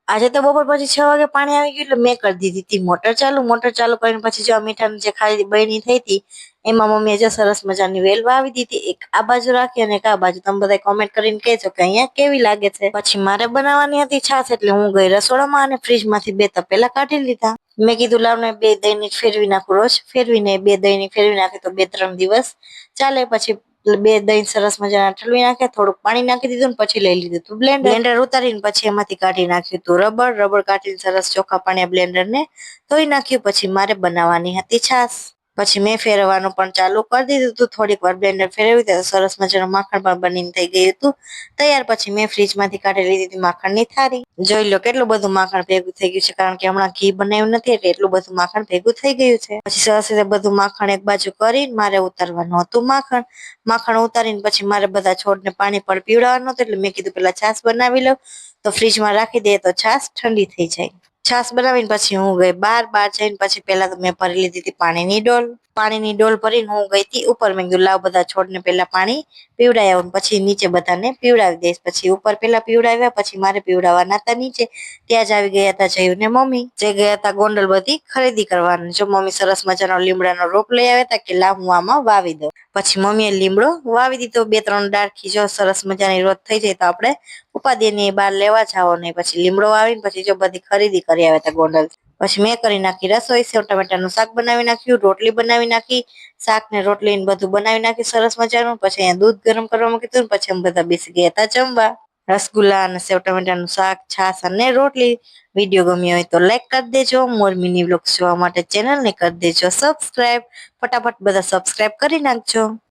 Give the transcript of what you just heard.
આજે તો બપોર પછી 6 વાગે પાણી આવી ગયું એટલે મેં કરી દીધી હતી મોટર ચાલુ કરીને પછી જો મીઠાની જે ખાલી બની થઈ હતી એમાં મમ્મીએ જો સરસ મજાની વેલ વાવી દીધી, એક આ બાજુ રાખી અને એક આ બાજુ. તમે બધા કોમેન્ટ કરીને કહેજો કે અહીંયા કેવી લાગે છે. પછી મારે બનાવવાની હતી છાશ એટલે હું ગઈ રસોડામાં અને ફ્રીજમાંથી 2 તપેલા કાઢી લીધા. મેં કીધું લાવને 2 દહીં ફેરવી નાખું, રોજ ફેરવીને 2 દહીં ફેરવી નાખે તો 2-3 દિવસ ચાલે. પછી 2 દહીં સરસ મજાના ઠલવી નાખ્યા, થોડુંક પાણી નાખી દીધું ને પછી લઈ લીધું તું બ્લેન્ડર ઉતારીને પછી એમાંથી કાઢી નાખ્યું તું રબર કાઢીને સરસ ચોખ્ખા પાણી બ્લેન્ડરને ધોઈ નાખ્યું. પછી મારે બનાવવાની હતી છાશ. પછી મેં ફેરવવાનું પણ ચાલુ કરી દીધું હતું. થોડીક વાર બ્લેન્ડર ફેરવી તો સરસ મજાનું માખણ પણ બનીને થઈ ગયું હતું તૈયાર. પછી મેં ફ્રીજમાંથી કાઢી લીધી હતી માખણની થાળી. જોઈ લો કેટલું બધું માખણ ભેગું થઈ ગયું છે, કારણ કે હમણાં ઘી બનાવ્યું નથી એટલે એટલું બધું માખણ ભેગું થઈ ગયું છે. પછી સરસ રીતે બધું માખણ એક બાજુ કરીને મારે ઉતારવાનું હતું માખણ ઉતારીને પછી મારે બધા છોડને પાણી પણ પીવડાવવાનું હતું એટલે મેં કીધું પેલા છાશ બનાવી લઉં તો ફ્રીજમાં રાખી દઈએ તો છાશ ઠંડી થઈ જાય. છાશ બનાવીને પછી હું ગઈ બહાર જઈને પછી પેલા તો મેં ભરી લીધી હતી પાણીની ડોલ ભરીને હું ગઈ હતી ઉપર. મેં કીધું લાવ બધા છોડને પેલા પાણી પીવડાવી આવું પછી નીચે બધાને પીવડાવી દઈશ. પછી ઉપર પેલા પીવડાવ્યા પછી મારે પીવડાવવાના હતા નીચે. ત્યાં જ આવી ગયા હતા જયું ને મમ્મી, જે ગયા હતા ગોંડલ બધી ખરીદી કરવાની. જો મમ્મી સરસ મજાનો લીમડાનો રોપ લઈ આવ્યા હતા કે લાવ હું આમાં વાવી દઉં. પછી મમ્મીએ લીમડો વાવી દીધો. 2-3 ડાળખી જો સરસ મજાની રોપ થઈ જાય તો આપણે ઉપાડીને બહાર લેવા જાવ નહીં. પછી લીમડો વાવીને પછી જો બધી ખરીદી કરી આવ્યા હતા ગોંડલ. પછી મેં કરી નાખી રસોઈ. સેવ ટમેટાનું શાક બનાવી નાખ્યું, રોટલી બનાવી નાખી, શાક ને રોટલી ને બધું બનાવી નાખ્યું સરસ મજાનું. પછી અહીંયા દૂધ ગરમ કરવા મૂકી દીધું. પછી અમે બધા બેસી ગયા હતા જમવા. રસગુલ્લા અને સેવ ટમેટાનું શાક, છાશ અને રોટલી. વિડીયો ગમ્યો હોય તો લાઈક કરી દેજો. મોર મિની વ્લોગ્સ જોવા માટે ચેનલને કરી દેજો સબસ્ક્રાઇબ. ફટાફટ બધા સબસ્ક્રાઇબ કરી નાખજો.